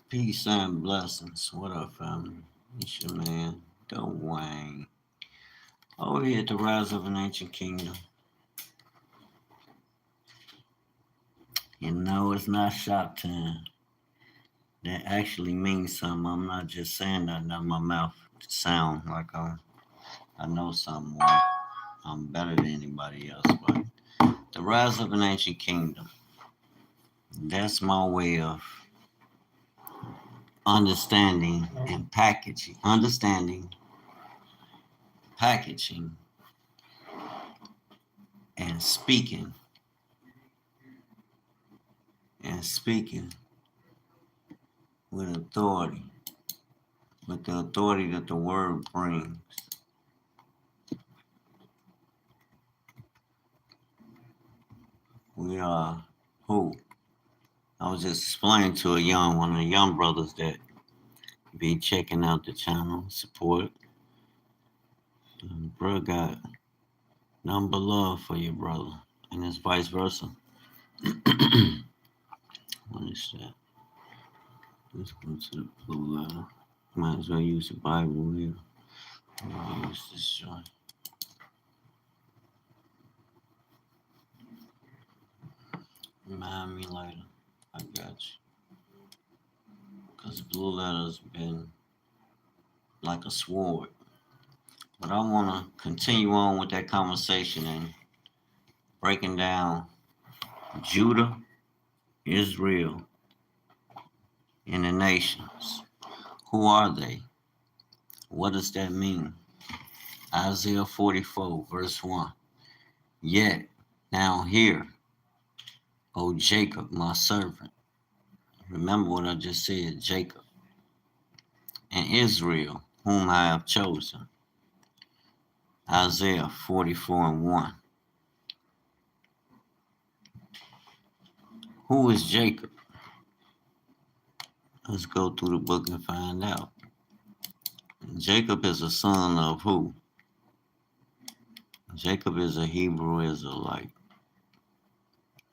Peace and blessings. What up, family? It's your man, Dewayne. Over here at the Rise of an Ancient Kingdom. You know, it's not shop time. That actually means something. I'm not just saying that out of my mouth to sound like I know something more. I'm better than anybody else. But the Rise of an Ancient Kingdom. That's my way of understanding, packaging, and speaking with authority, with the authority that the word brings. We are who? I was just explaining to one of the young brothers that be checking out the channel, support. Bro got nothing but love for your brother, and it's vice versa. What is that? Let's go to the blue letter. Might as well use the Bible here. I'll use this joint. Remind me later. I got you. Because blue letter's been like a sword. But I want to continue on with that conversation and breaking down Judah, Israel, and the nations. Who are they? What does that mean? Isaiah 44, verse 1. Yet, now hear, O Jacob, my servant. Remember what I just said, Jacob. And Israel, whom I have chosen. Isaiah 44 and 1. Who is Jacob? Let's go through the book and find out. Jacob is a son of who? Jacob is a Hebrew Israelite.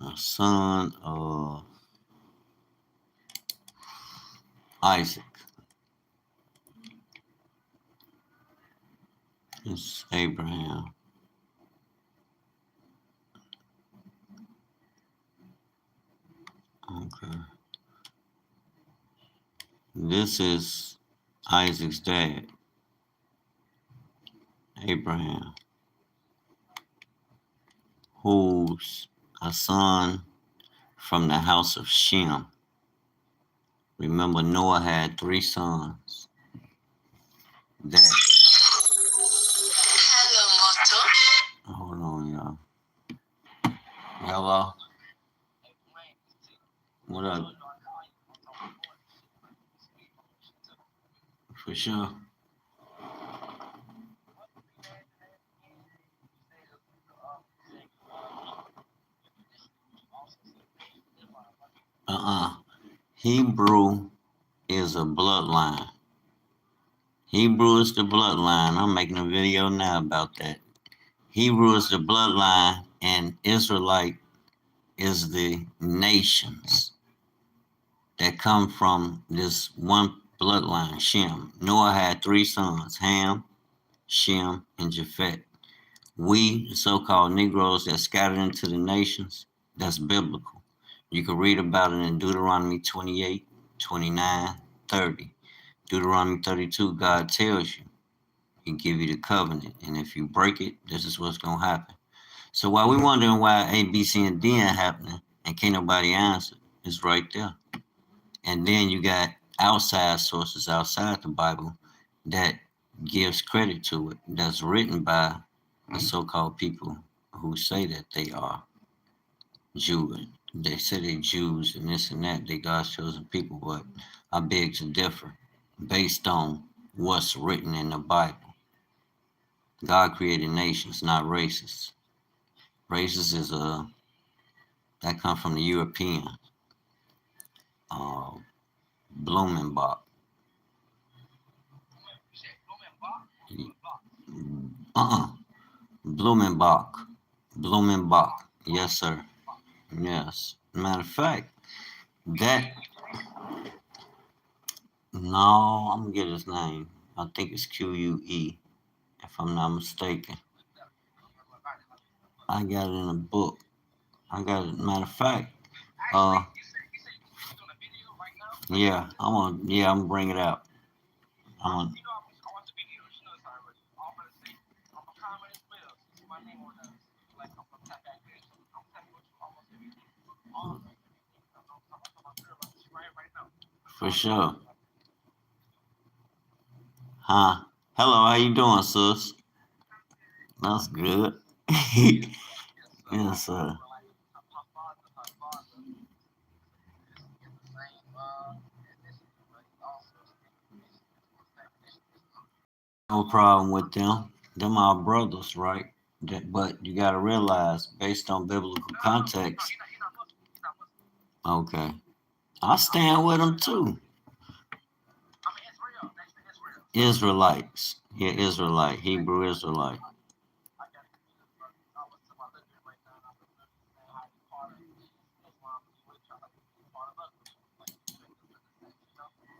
A son of Isaac. It's Abraham. Okay. This is Isaac's dad, Abraham, who's a son from the house of Shem. Remember, Noah had 3 sons. Hold on, y'all. Hello? What up? For sure. Hebrew is a bloodline. Hebrew is the bloodline. I'm making a video now about that. Hebrew is the bloodline, and Israelite is the nations that come from this one bloodline, Shem. Noah had 3 sons, Ham, Shem, and Japheth. We, the so-called Negroes that scattered into the nations, that's biblical. You can read about it in Deuteronomy 28, 29, 30. Deuteronomy 32, God tells you, He give you the covenant. And if you break it, this is what's going to happen. So while we're wondering why A, B, C, and D ain't happening and can't nobody answer, it's right there. And then you got outside sources outside the Bible that gives credit to it, that's written by the so-called people who say that they are Jewish. They say they're Jews and this and that, they God's chosen people, but I beg to differ based on what's written in the Bible. God created nations, not races. Races is that come from the European. Blumenbach. Blumenbach. Yes, sir. Yes. Matter of fact, that No, I'm gonna get his name. I think it's Q-U-E, if I'm not mistaken. I got it in a book. I got it. Matter of fact, uh, yeah, I'm gonna bring it out. I'm for sure. Huh? Hello, how you doing, sis? That's good. Yes, sir. No problem with them. Them our brothers, right? But you gotta realize, based on biblical context, okay. I stand with them too. Israelites. Yeah, Israelite, Hebrew Israelite.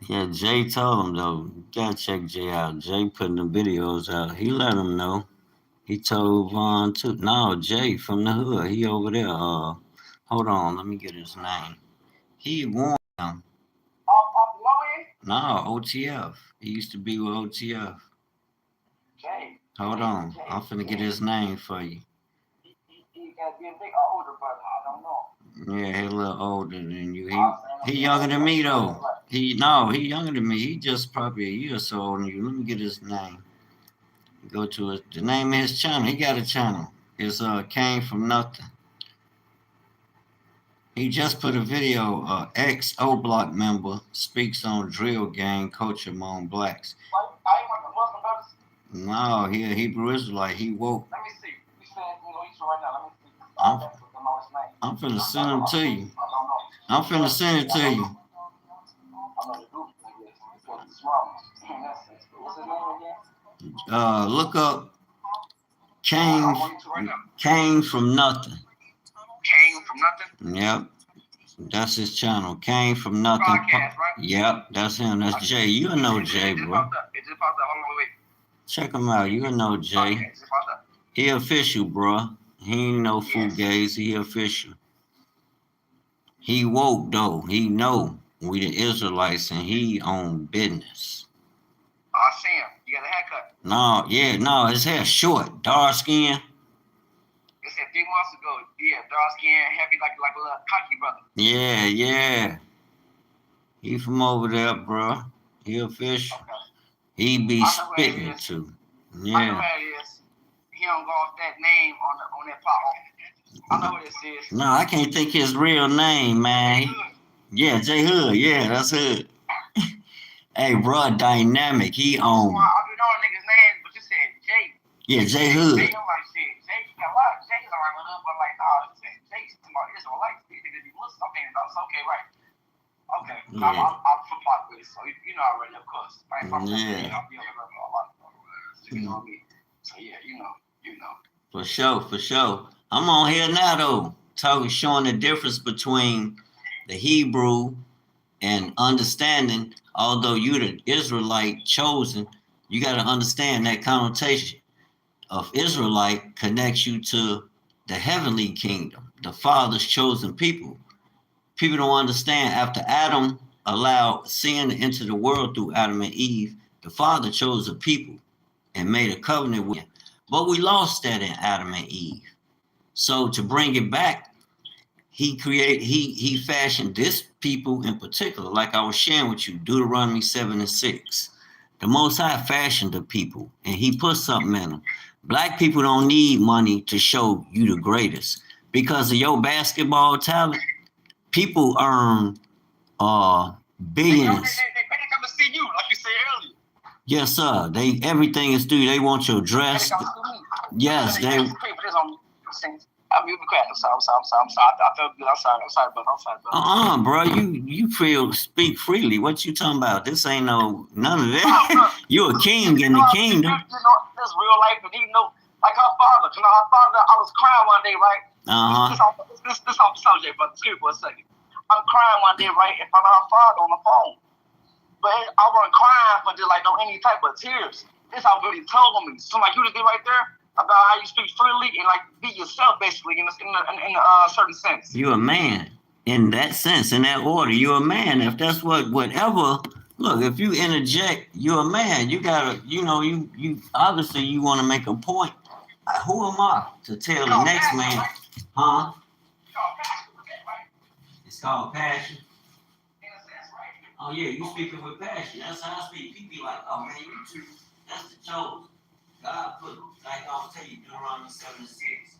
Yeah, Jay told him though, you gotta check Jay out. Jay putting the videos out. He let him know. He told Vaughn too. No, Jay from the hood. He over there. Hold on, let me get his name. He warned him. No, OTF. He used to be with OTF. Hold on, I'm finna get his name for you. Yeah, he a little older than you. He younger than me though. He younger than me. He just probably a year or so older than you. Let me get his name. Go to the name of his channel. He got a channel. It's came from nothing. He just put a video. Ex O Block member speaks on drill gang culture among blacks. No, he a Hebrew Israelite. He woke. Let me see. We said right now. Let me see. I'm finna send him to you. I'm finna send it to you. Look up came from nothing. Came from nothing. Yep, that's his channel. Came from nothing. Podcast, right? Yep, that's him. That's Jay. You know Jay, bro. Check him out. You know Jay. He official, bro. He ain't no fugazi. He official. He woke though. He know we the Israelites and he on business. I see him. You got a haircut? No, yeah, no, his hair short, dark skin. It said 3 months ago. Yeah, dark skin, heavy like a little cocky brother. Yeah, yeah. He from over there, bro. He official. Okay. He be spitting too. Yeah. I know who it is. He don't go off that name on that pop. I know who this is. No, I can't think his real name, man. Yeah, J Hood. Yeah, that's Hood. Hey, bro, dynamic. He on. I do know a nigga's name, but you said Jay. Yeah, J Hood. Jay, I'm like shit. Jay, got a lot of J's around with him, but like, nah, Jay's somebody Israelites. These niggas be Muslim. Okay, that's okay, right? Okay. Yeah. I'm from Park with it, so you know already, of course. Right? Yeah. I'll be on a lot of you know me. So yeah, you know. For sure, for sure. I'm on here now though, showing the difference between the Hebrew and understanding, although you're the Israelite chosen, you got to understand that connotation of Israelite connects you to the heavenly kingdom, the Father's chosen people. People don't understand after Adam allowed sin to enter the world through Adam and Eve, the Father chose a people and made a covenant with them. But we lost that in Adam and Eve. So to bring it back, he fashioned this people in particular, like I was sharing with you, Deuteronomy 7:6. The Most High fashioned the people, and he put something in them. Black people don't need money to show you the greatest. Because of your basketball talent, people earn billions. They come to see you, like you said earlier. Yes, sir. Everything is through. They want your dress. Yes, they. I'm sorry. I felt good. I'm sorry, brother. Bro, you speak freely. What you talking about? This ain't none of that. You a king in the kingdom. You know, this real life, and he know, like her father. You know, her father. I was crying one day, right? This on the subject, but excuse me for a second. I'm crying one day, right, in front of her father on the phone. but I wasn't crying for just like no any type of tears. This how really told me. So like you did right there about how you speak freely and like be yourself basically in a certain sense. You're a man in that sense, in that order. You're a man. If that's whatever. Look, if you interject, you're a man. You gotta, you obviously you want to make a point. Who am I to tell the next man? Huh? It's called passion. Oh yeah, you speaking with passion. That's how I speak. People be like, oh man, you too. That's the chose. God put, like I was telling you, Deuteronomy 7:6.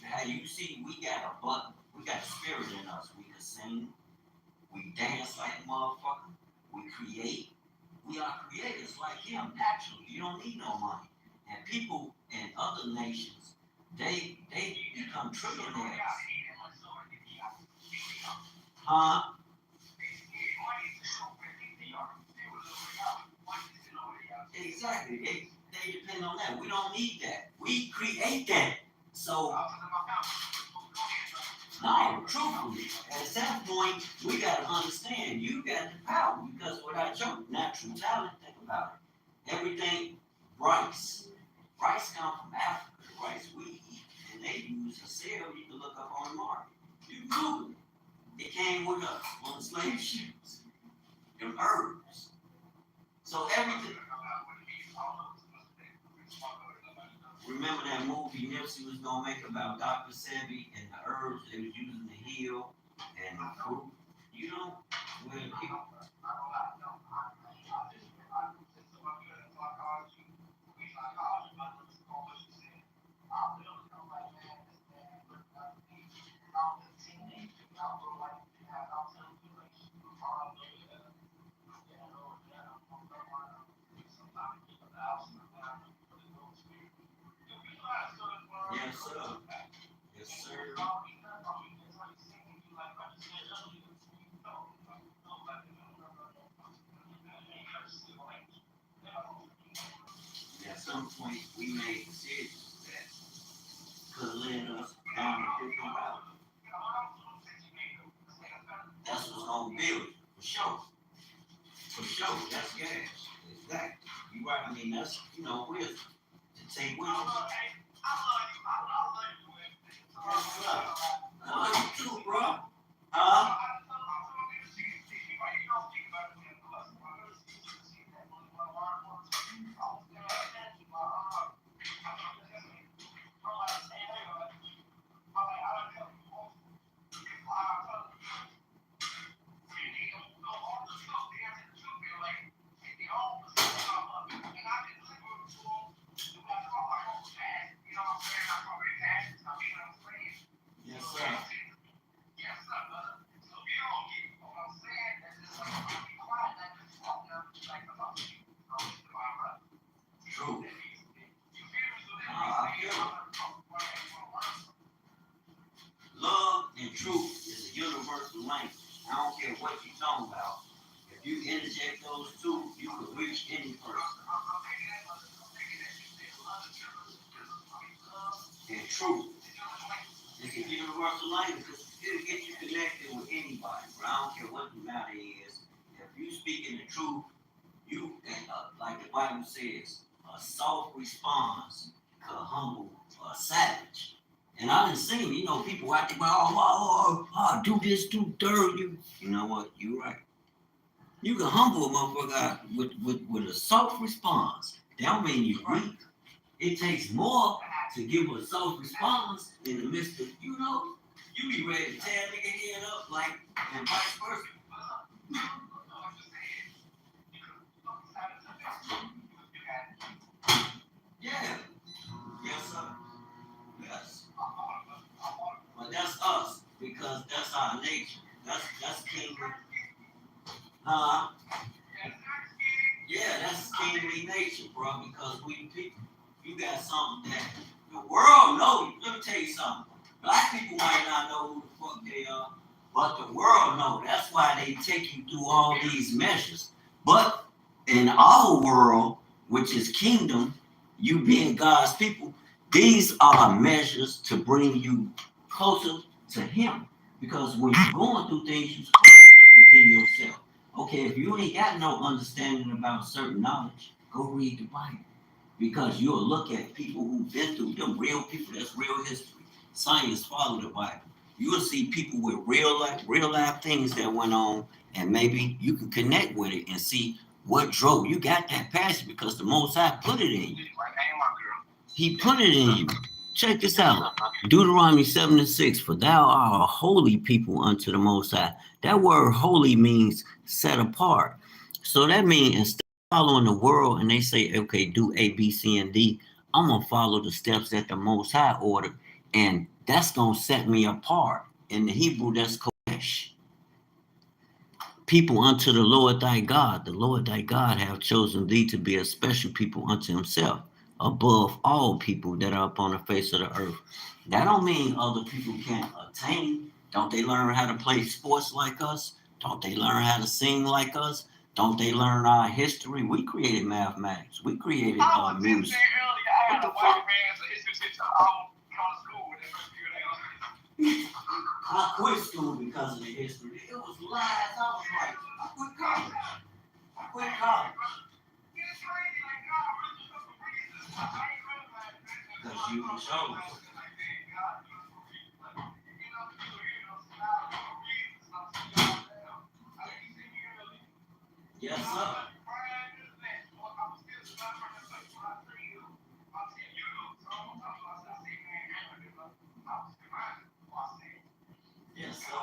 How you see, we got a button. We got a spirit in us. We can sing. We dance like a motherfucker. We create. We are creators like him, naturally. You don't need no money. And people in other nations, they become trillionaires. Huh? Exactly. They depend on that. We don't need that. We create that. So, no, truthfully, at some point, we got to understand you got the power because without your natural talent, think about it. Everything, rice. Rice comes from Africa, the rice we eat. And they use a cell you can look up on the market. You Google it. It came with us on the slave ships. Them herbs. So everything. Remember that movie Nipsey was gonna make about Dr. Sebi and the herbs they was using to heal and the fruit? You know, where people. Yes, sir. Yes, sir. At some point, we made decisions that could lead us down a different route. That's what's gonna build it, for sure. For sure, that's gas. Exactly. You right. I mean, that's wisdom to take with you. Yes, sir. I love you too, bro. Huh? Yes, sir. True. I feel it. Love and truth is a universal language. I don't care what you're talking about. If you interject those two, you can reach any person. And truth is a universal language. It'll get you connected with anybody, bro. I don't care what the matter is. If you speaking the truth, you like the Bible says, a soft response could humble a savage. And I done seen, people acting about, do this, do dirt. You know what? You're right. You can humble a motherfucker with a soft response. That don't mean you weak. It takes more to give a soft response in the midst of, you be ready to tear a nigga head up like, and vice versa. Yeah. Yes, sir. Yes. But that's us because that's our nature. That's kingdom. Yeah, that's kingly nature, bro. Because we people, you got something that the world knows. Let me tell you something. Black people might not know who the fuck they are, but the world know. That's why they take you through all these measures. But in our world, which is kingdom, you being God's people, these are measures to bring you closer to Him. Because when you're going through things, you're supposed to look within yourself. Okay. Okay, if you ain't got no understanding about certain knowledge, go read the Bible. Because you'll look at people who've been through them real people, that's real history. Science follow the Bible. You'll see people with real life things that went on, and maybe you can connect with it and see what drove. You got that passion because the Most High put it in you. He put it in you. Check this out. Deuteronomy 7:6. For thou art a holy people unto the Most High. That word holy means set apart. So that means instead of following the world and they say, okay, do A, B, C, and D, I'm going to follow the steps that the Most High ordered. And that's going to set me apart. In the Hebrew, that's kodesh. People unto the Lord thy God. The Lord thy God have chosen thee to be a special people unto himself, above all people that are upon the face of the earth. That don't mean other people can't attain. Don't they learn how to play sports like us? Don't they learn how to sing like us? Don't they learn our history? We created mathematics. We created music. I had a white man's history teacher. I was school with him. I quit school because of the history. It was lies. I was like, I quit college. Because you were chosen. Yes, sir. Yes, sir.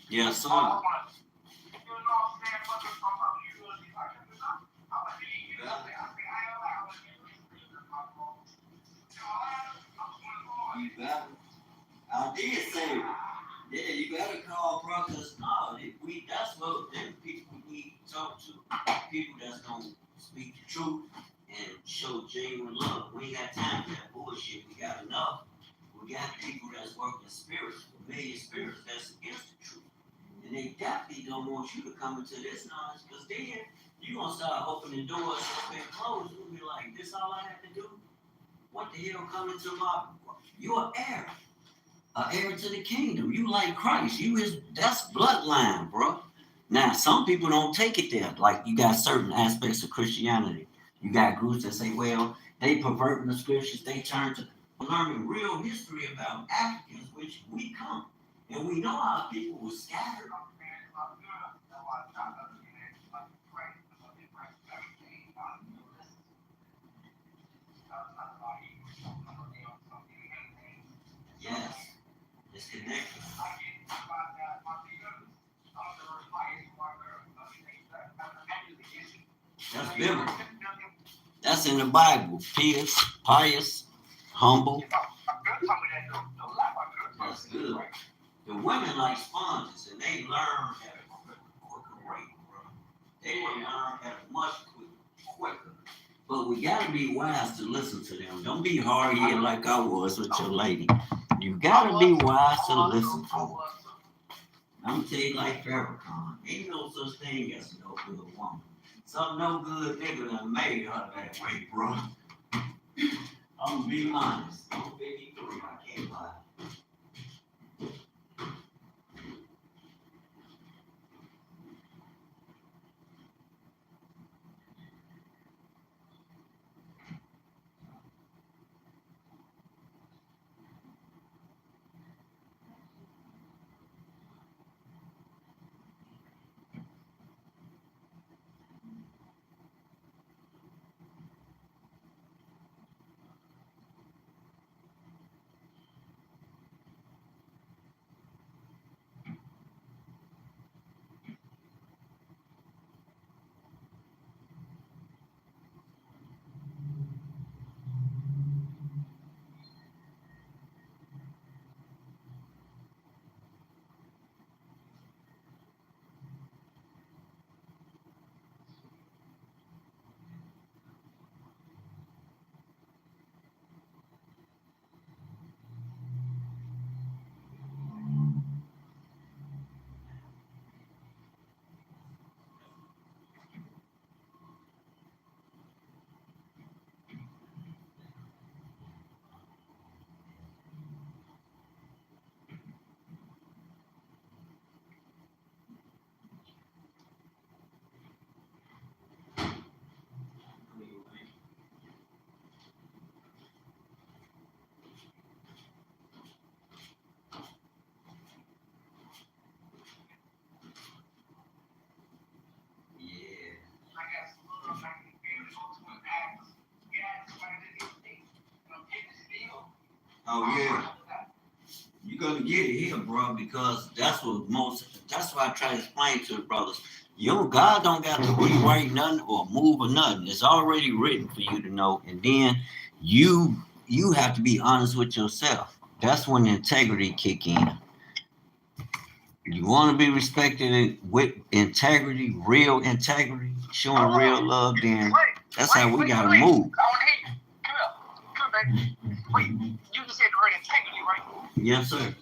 Yes, sir. You got it. I did say, yeah, you gotta call brothers. No, that's what them people we talk to. People that's gonna speak the truth and show genuine love. We ain't got time for that bullshit. We got enough. We got people that's working spirits, familiar spirits that's against the truth. And they definitely don't want you to come into this knowledge, because then you're gonna start opening doors that's been closed. You'll be like, this all I have to do? What the hell coming to my, you're an heir to the kingdom. You like Christ. That's bloodline, bro. Now, some people don't take it there. Like, you got certain aspects of Christianity. You got groups that say, well, they perverting the scriptures. They turn to learning real history about Africans, which we come. And we know how people were scattered. Yes, it's connected. That's biblical. That's in the Bible. Pious, humble. That's good. The women like sponges, and they learn at a quicker rate, bro. They will learn at a much quicker. But we gotta be wise to listen to them. Don't be hard-headed like I was with your lady. You gotta be wise to listen to them. I'm gonna tell you like Farrakhan, ain't no such thing as no good woman. Some no good nigga done made her that way, bro. I'm gonna be honest. I'm 53. I can't lie. Oh yeah. You're gonna get it here, bro, because that's why I try to explain to the brothers. God don't got to rewrite nothing or move or nothing. It's already written for you to know. And then you have to be honest with yourself. That's when integrity kick in. You want to be respected with integrity, real integrity, showing real love, then that's how we gotta move. I want to hear you. Come here, baby. Wait, you just said the word integrity, right? Yes, sir.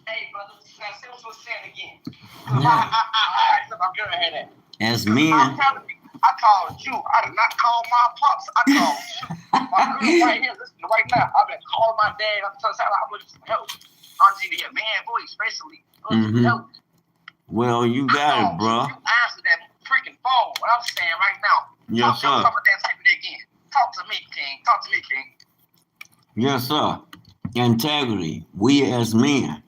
Hey, brother, say what you were saying again. I'm good at that. As men, I called you. I did not call my pops. I called you. My girl right here, listening right now. I've been calling my dad. I'm looking for help. Auntie, the man voice, especially. Help. Well, you got it, bro. You answer that freaking phone. What I'm saying right now. Yes, sir. Talk about that integrity again. Talk to me, King. Talk to me, King. Yes, sir. Integrity. We as men,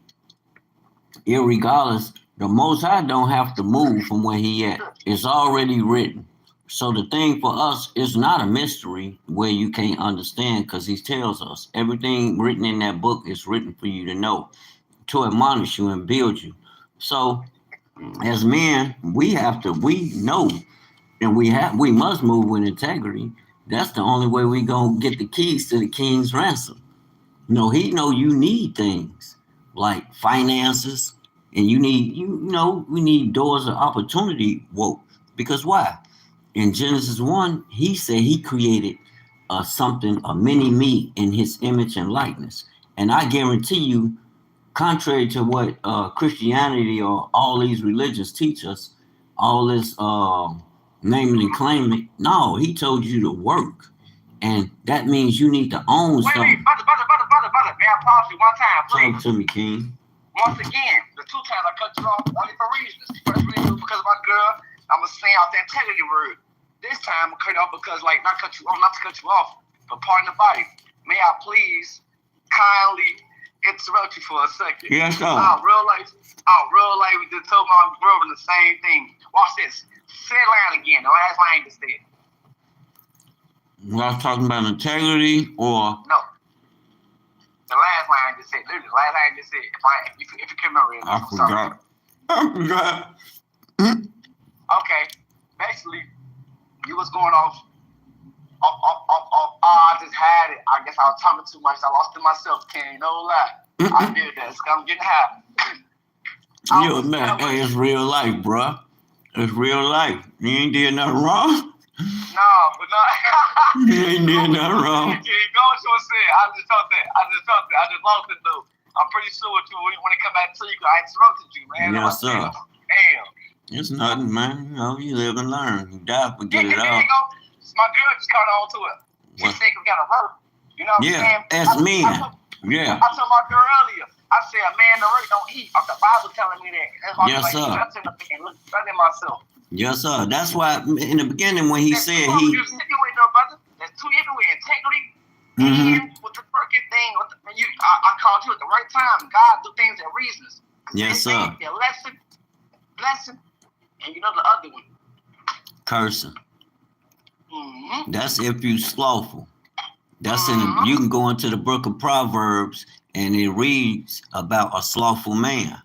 irregardless, the Most High don't have to move from where he at. It's already written. So the thing for us is not a mystery where you can't understand, because he tells us everything written in that book is written for you to know, to admonish you and build you. So as men, we know, and we must move with integrity. That's the only way we gonna get the keys to the king's ransom. He know you need things like finances, and we need doors of opportunity. Whoa, because why? In Genesis 1, he said he created a mini me in his image and likeness. And I guarantee you, contrary to what Christianity or all these religions teach us, all this naming and claiming, no, he told you to work. And that means you need to own something. Wait, brother. May I pause you one time, please? Talk to me, King. Once again, the two times I cut you off, only for reasons. First reason was because of my girl. I'm going to say out that integrity word. This time, I'm going to cut you off because, not to cut you off, but pardon the body. May I please kindly interrupt you for a second? Yes, sir. Our real life, we just told my brother the same thing. Watch this. Say the line again. The last line just said. I was talking about integrity or? No. The last line just said. Literally, the last line just said. If you can remember it. I forgot. Okay. Basically, you was going off. I just had it. I guess I was talking too much. I lost it myself. Can't no lie. I did that. I'm getting happy. You a man. Hey, it's real life, bruh. It's real life. You ain't did nothing wrong. No, but no. You ain't did nothing wrong. Go what you were saying. I just thought that. I just lost it though. I'm pretty sure when it come back to you, I interrupted you, man. Yes, sir. Damn. It's nothing, man. You live and learn. You die, forget it all. There you go. My girl just caught on to it. She said we got to work. You know what I'm saying? As men. I told my girl earlier. I said a man already don't eat. The Bible telling me that. That's why yes, sir. I'm sitting up there and looking at myself. Yes, sir. That's why in the beginning when he said he. There's two different ways. Integrity and with the freaking thing. I called you at the right time. God do things at reasons. Yes, sir. A lesson, blessing, and the other one. Cursing. Mm-hmm. That's if you slothful. That's you can go into the book of Proverbs and it reads about a slothful man.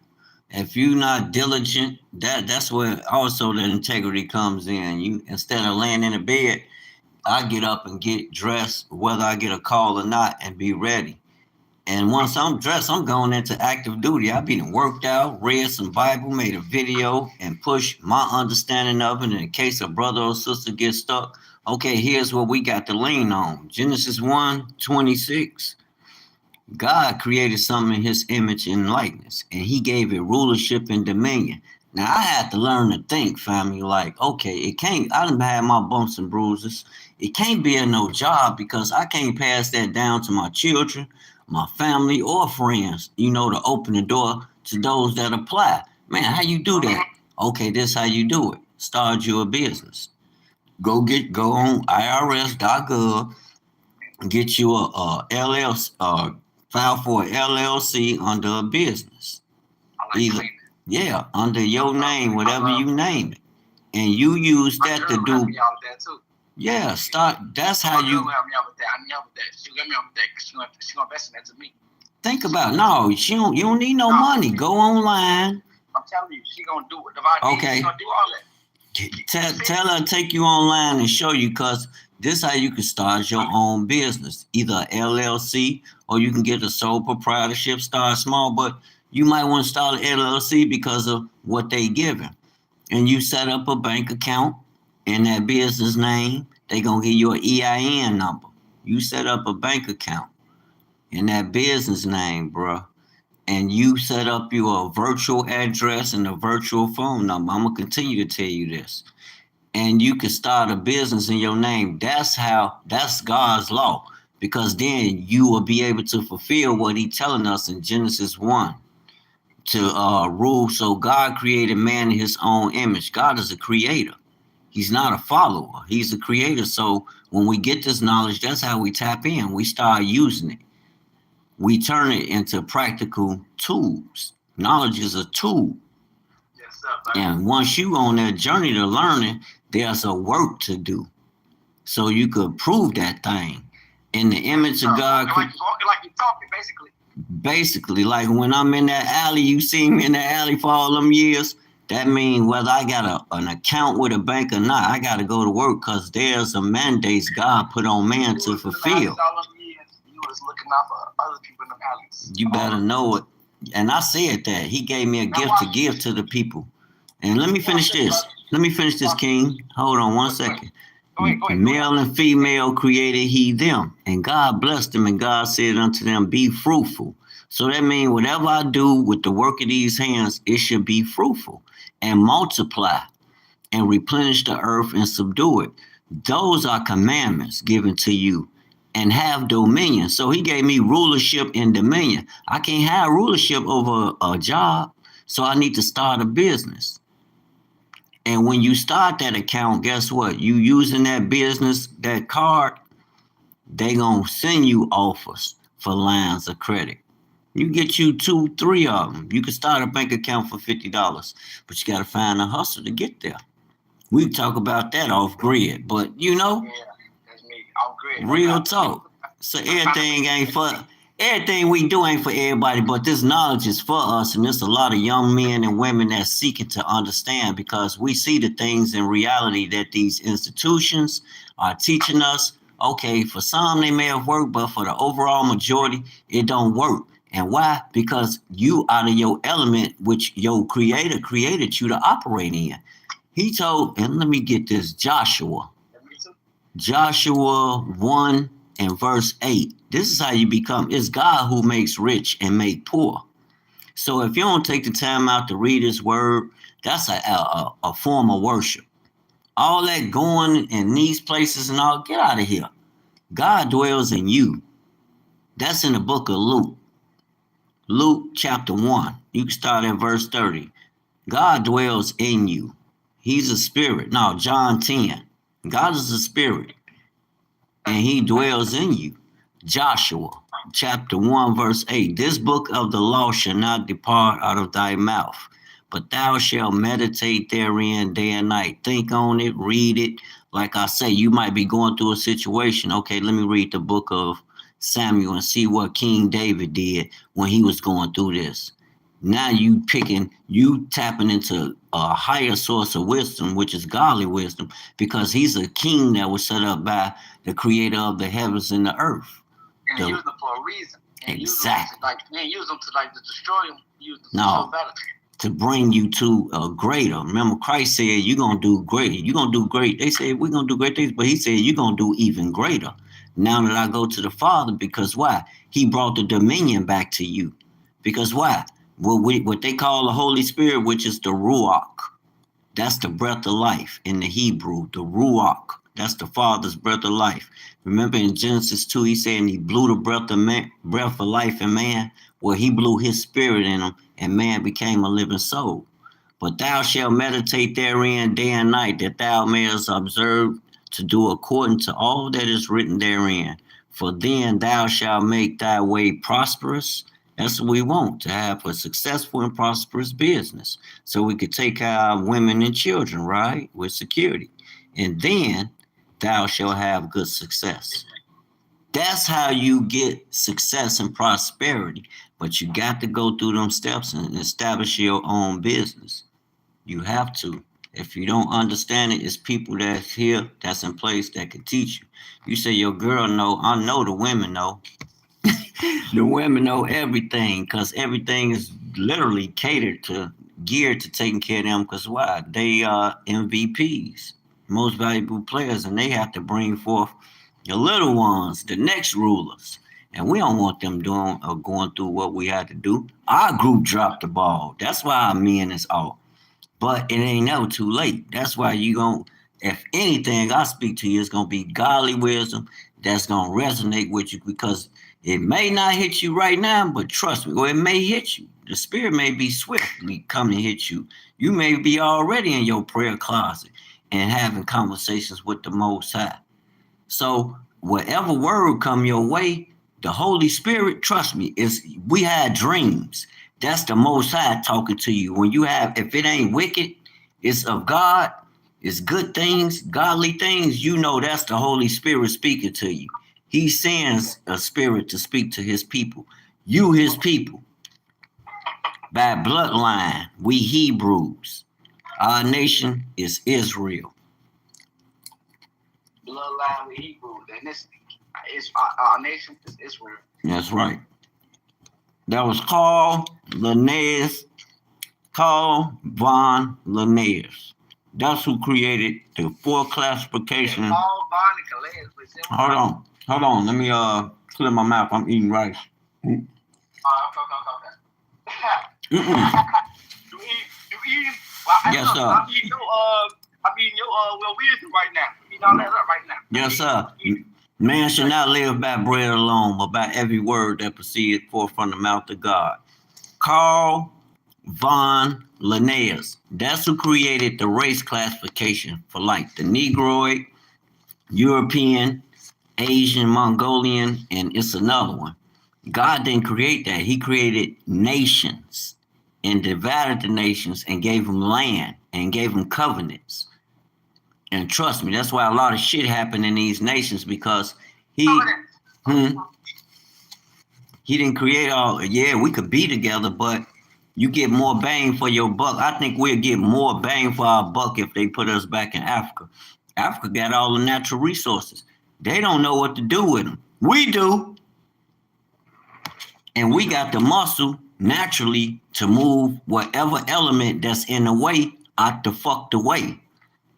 If you're not diligent, that's where also the integrity comes in. You instead of laying in the bed, I get up and get dressed, whether I get a call or not, and be ready. And once I'm dressed, I'm going into active duty. I've been worked out, read some Bible, made a video, and push my understanding of it. In case a brother or sister gets stuck, okay, here's what we got to lean on. Genesis 1:26. God created something in his image and likeness, and he gave it rulership and dominion. Now, I had to learn to think, family, like, okay, I done had my bumps and bruises. It can't be a no job because I can't pass that down to my children, my family, or friends, to open the door to those that apply. Man, how you do that? Okay, this how you do it. Start you a business. Go on IRS.gov, get you a LLC, file for an LLC under a business. Yeah, under your name, whatever you that. name it. And you use My that girl to will help do, me out with that too. yeah, start. That's how My girl you will help me out with that. I need help with that. She will help me out with that because she gonna invest in that to me. think about. No, you don't need no money. Go online. I'm telling you, she gonna do it. Divine Okay. She gonna do all that. Tell her take you online and show you, because this how you can start your own business, either a LLC or you can get a sole proprietorship. Start small, but you might want to start an LLC because of what they giving. And you set up a bank account in that business name. They gonna give you an EIN number. You set up a bank account in that business name, bruh, and you set up your virtual address and a virtual phone number. I'm gonna continue to tell you this. And you can start a business in your name. That's God's law. Because then you will be able to fulfill what He's telling us in Genesis 1 to rule. So God created man in His own image. God is a creator. He's not a follower. He's a creator. So when we get this knowledge, that's how we tap in. We start using it. We turn it into practical tools. Knowledge is a tool. Yes, sir. And once you on that journey to learning, there's a work to do. So you could prove that thing in the image of God. Walking like you talking, basically. Basically, like when I'm in that alley, you see me in that alley for all them years. That means whether I got an account with a bank or not, I got to go to work because there's a mandate God put on man to fulfill. You was looking out for other people in the alleys. You better know it. And I said that. He gave me a gift to give to the people. And let me finish this. King. Hold on one second. Go ahead. Male and female created He them. And God blessed them. And God said unto them, be fruitful. So that means whatever I do with the work of these hands, it should be fruitful and multiply and replenish the earth and subdue it. Those are commandments given to you, and have dominion. So He gave me rulership and dominion. I can't have rulership over a job, so I need to start a business. And when you start that account, guess what? You using that business, that card, they gonna send you offers for lines of credit. You get you 2, 3 of them. You can start a bank account for $50, but you got to find a hustle to get there. We talk about that off grid, but Yeah, that's me. Off grid. Real talk. So everything we do ain't for everybody, but this knowledge is for us, and there's a lot of young men and women that's seeking to understand, because we see the things in reality that these institutions are teaching us. Okay, for some they may have worked, but for the overall majority, it don't work. And why? Because you out of your element, which your creator created you to operate in. He told, and let me get this, Joshua 1 and verse 8. This is how you become. It's God who makes rich and make poor. So if you don't take the time out to read His word, that's a form of worship. All that going in these places and all, get out of here. God dwells in you. That's in the book of Luke. Luke chapter 1. You can start at verse 30. God dwells in you. He's a spirit. No, John 10. God is a spirit, and He dwells in you. Joshua chapter 1 verse 8. This book of the law shall not depart out of thy mouth, but thou shalt meditate therein day and night. Think on it, read it. Like I say, you might be going through a situation. Okay, let me read the book of Samuel and see what King David did when he was going through this. Now you tapping into a higher source of wisdom, which is godly wisdom, because he's a king that was set up by the creator of the heavens and the earth. And he used them for a reason. And exactly. Use them to destroy them. Use them to show better. To bring you to a greater. Remember, Christ said you're going to do great. You're going to do great. They said we're going to do great things, but He said you're going to do even greater. Now that I go to the Father, because why? He brought the dominion back to you. Because why? What they call the Holy Spirit, which is the Ruach. That's the breath of life in the Hebrew, the Ruach. That's the Father's breath of life. Remember in Genesis 2, He said, and He blew the breath of life in man. Well, He blew His spirit in him, and man became a living soul. But thou shalt meditate therein day and night, that thou mayest observe to do according to all that is written therein. For then thou shalt make thy way prosperous, That's what we want, to have a successful and prosperous business so we could take care of our women and children, right? With security. And then thou shalt have good success. That's how you get success and prosperity. But you got to go through them steps and establish your own business. You have to. If you don't understand it, it's people that's here, that's in place that can teach you. You say your girl know, I know the women know. The women know everything because everything is literally catered to, geared to taking care of them. Because why? They are MVPs, most valuable players, and they have to bring forth the little ones, the next rulers. And we don't want them doing or going through what we had to do. Our group dropped the ball. That's why our men is off. But it ain't never too late. That's why you gon' if anything I speak to you is gonna be godly wisdom that's gonna resonate with you because it may not hit you right now, but trust me, or it may hit you. The spirit may be swiftly coming to hit you. You may be already in your prayer closet and having conversations with the Most High. So whatever word come your way, the Holy Spirit, trust me, is we had dreams. That's the Most High talking to you. When you have, if it ain't wicked, it's of God, it's good things, godly things, you know that's the Holy Spirit speaking to you. He sends a spirit to speak to his people. You his people. By bloodline, we Hebrews. Our nation is Israel. Bloodline with Hebrew, and this is our nation is Israel. That's right. That was Carl Linnaeus, Carl von Linnaeus. That's who created the four classification. Paul von Linnaeus. Hold on. Let me clear my mouth. I'm eating rice. Okay. You eat? Well, Yes, sir. I'm eating your well wisdom right now. You eating all that up right now. Yes, sir. Man should not live by bread alone, but by every word that proceeded forth from the mouth of God. Carl von Linnaeus. That's who created the race classification for like the Negroid, European, Asian, Mongolian, and it's another one. God didn't create that. He created nations and divided the nations and gave them land and gave them covenants. And trust me, that's why a lot of shit happened in these nations because he didn't create all. Yeah, we could be together, but you get more bang for your buck. I think we'll get more bang for our buck if they put us back in Africa. Africa got all the natural resources. They don't know what to do with them. We do. And we got the muscle naturally to move whatever element that's in the way out the fuck the way.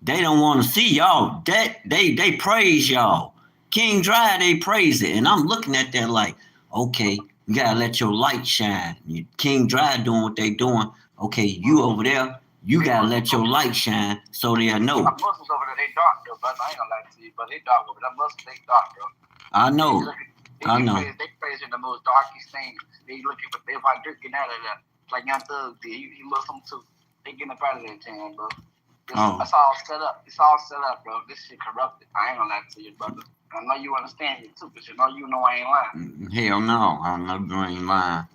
They don't want to see y'all. They praise y'all. King Dry, they praise it. And I'm looking at that like, okay, you gotta let your light shine. King Dry doing what they doing. Okay, you over there, you gotta let your light shine so they'll know. Muslims over there, they dark though, but I ain't gonna lie to you, but they dark over there. Muslims, they dark though. I know. They praise in the most darkest things. They looking for everybody drinking out of that. Like Young Thug did. He Muslim too. They getting up out of that town, bro. That's all set up. It's all set up, bro. This shit corrupted. I ain't gonna lie to you, brother. I know you understand it too, because you know I ain't lying. Hell no. I know you ain't lying.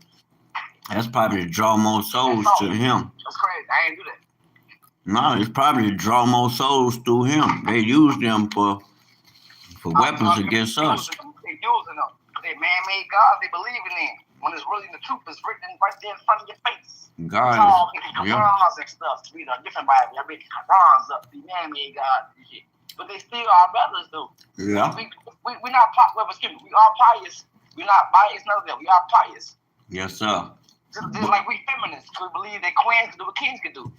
That's probably to draw more souls to him. That's crazy. I ain't do that. No, it's probably to draw more souls through him. They use them for weapons against us. They using them. They man-made gods they believe in. When it's really the truth is written right there in front of your face. God, Qurans and stuff. Read a different Bible. I read Qurans up. The man-made gods and shit. But they still our brothers, though. Yeah. We not we are pious. We not biased, none of that. We are pious. Yes, sir. Just like we feminists, we believe that queens can do what kings can do.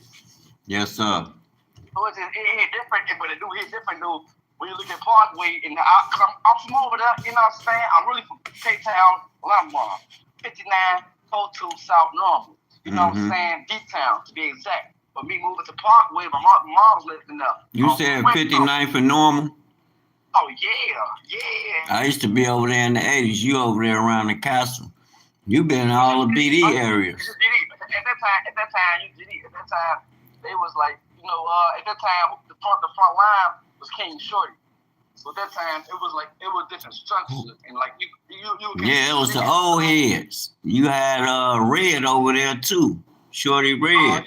Yes, sir. So it different, but it do hit different, though. When you look at Parkway, and I'm from over there, you know what I'm saying? I'm really from K-Town, Lamar, 5942 South Normal. You know what I'm saying? D-Town, to be exact. But me moving to Parkway, my mom was living up. You said 59th and Normal? Oh, yeah. I used to be over there in the 80s. You over there around the castle. You been in all the BD areas. At that time, they was like, at that time, the front line was King Shorty. So at that time, it was different structure, and like you. Yeah, it was the old heads. You had Red over there too, Shorty Red. Oh yeah.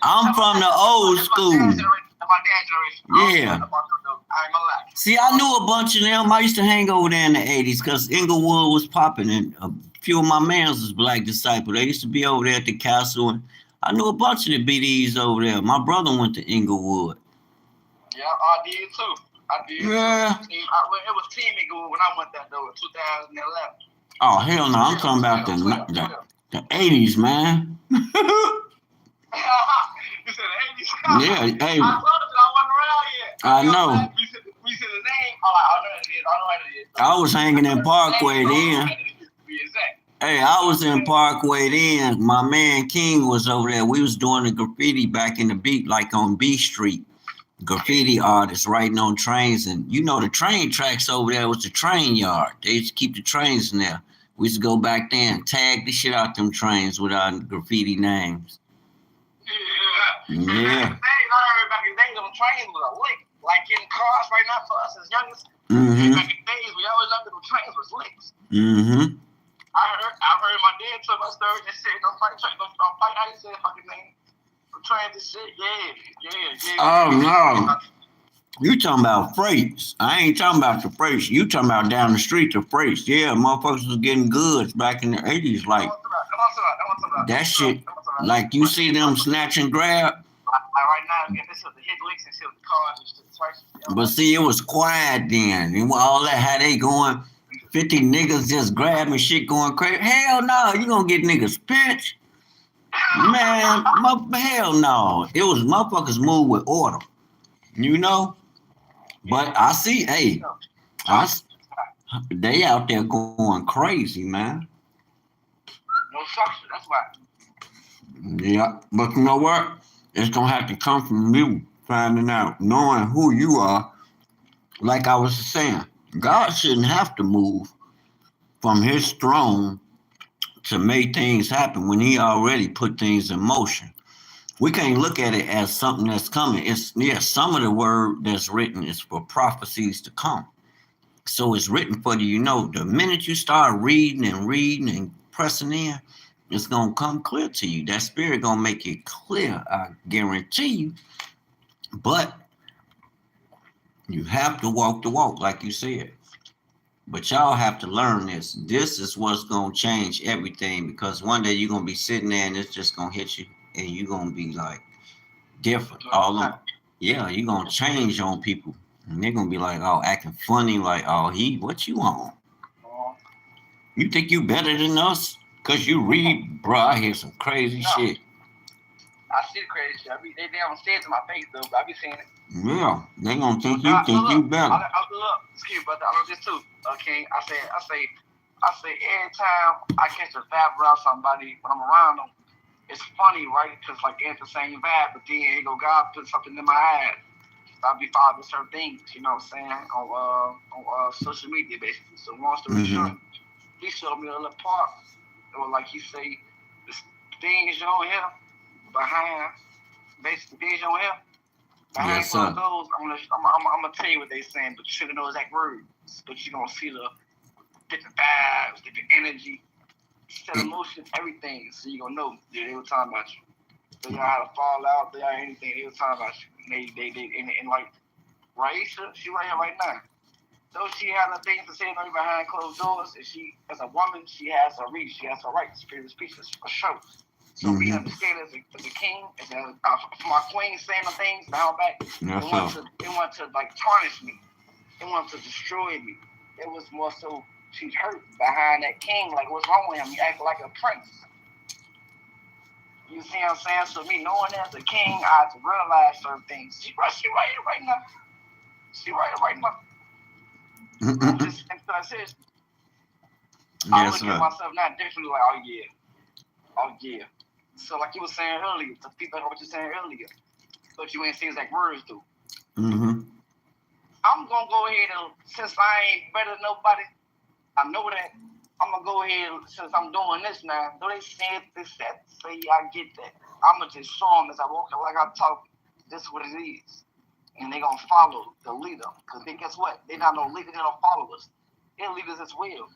I'm from the old school. My dad's generation. Yeah. I ain't gonna lie. See, I knew a bunch of them. I used to hang over there in the 80s because Inglewood was popping, and a few of my mans was Black Disciple. They used to be over there at the castle, and I knew a bunch of the BDs over there. My brother went to Inglewood. Yeah, I did too. Yeah. It was Team Inglewood when I went there though in 2011. Oh, hell no. I'm talking about the 80s, man. You said the 80s? Yeah, hey. I told you I wasn't around yet. I know. We said the name. I know it is. I was hanging in Parkway then. Hey, I was in Parkway then. My man King was over there. We was doing the graffiti back in the beat, like on B Street. Graffiti artists writing on trains, and you know the train tracks over there was the train yard. They used to keep the trains in there. We used to go back there and tag the shit out them trains with our graffiti names. Yeah. Yeah. I heard back in the days on trains was a lick. Like in cars right now for us as youngest. Mm-hmm. Back in the days we always loved the trains was licks. Mm-hmm. I heard my dad tell my story and said don't fight how you say fucking name. Trains and shit, yeah. Oh no. You talking about freights. I ain't talking about the freights. You talking about down the street, the freights. Yeah, motherfuckers was getting goods back in the 80s. Like, that shit, like you see them snatch and grab. Right now, this is the hit licks and shit with cars and shit. But see, it was quiet then. And all that, how they going, 50 niggas just grabbing shit going crazy. Hell no, you gonna get niggas pinched. Man, hell no. It was motherfuckers move with order. You know? But I see, hey, they out there going crazy, man. No structure, that's why. Yeah, but you know what? It's gonna have to come from you finding out, knowing who you are. Like I was saying, God shouldn't have to move from his throne to make things happen when he already put things in motion. We can't look at it as something that's coming. Some of the word that's written is for prophecies to come. So it's written for you. The minute you start reading and pressing in, it's gonna come clear to you. That spirit gonna make it clear, I guarantee you. But you have to walk the walk, like you said. But y'all have to learn this. This is what's gonna change everything, because one day you're gonna be sitting there and it's just gonna hit you, and you're gonna be like different. Yeah, you're gonna change on people, and they're gonna be like, oh, acting funny, like, oh, what you on? You think you better than us? Cause you read, bro. I hear some crazy shit. I see the crazy shit. They don't say it to my face though, but I be seeing it. Yeah, they gonna think you better. Look, excuse me, brother. I know this too. Okay, I say every time I catch a vibe around somebody when I'm around them, it's funny, right? Because like it's the same vibe, but then here go God put something in my head. I'll be following certain things, you know what I'm saying, on social media basically. So long story short, he showed me a little part. It was like he say, the things you don't hear behind, basically things you don't hear. Behind closed doors, I'm gonna tell you what they saying, but you shouldn't know exact words. But you're gonna see the different vibes, different energy, set emotion, everything. So you're gonna know they were talking about you. They know how to fall out, they know anything, they were talking about you. And like Raisha, she right here right now. Though she has her things to say behind closed doors, and she, as a woman, she has her reach, she has her rights, freedom of speech, for sure. So we understand as a king, as for my queen saying the things down back, they want to like tarnish me. They want to destroy me. It was more so she's hurt behind that king, like what's wrong with him? He acting like a prince. You see what I'm saying? So me knowing as a king, I have to realize certain things. She right here right now. She right here right now. I'm just serious. I look at myself now differently, like, oh yeah. So like you were saying earlier, to people what you were saying earlier, but you ain't saying like words do. I'm gonna go ahead and, since I ain't better than nobody, I know that. I'm gonna go ahead, since I'm doing this now. Though they say I get that. I'ma just show them as I walk, like I talk. This is what it is. and they're gonna follow the leader. Because then guess what? They're not no leader, they're no followers. They're leaders as well.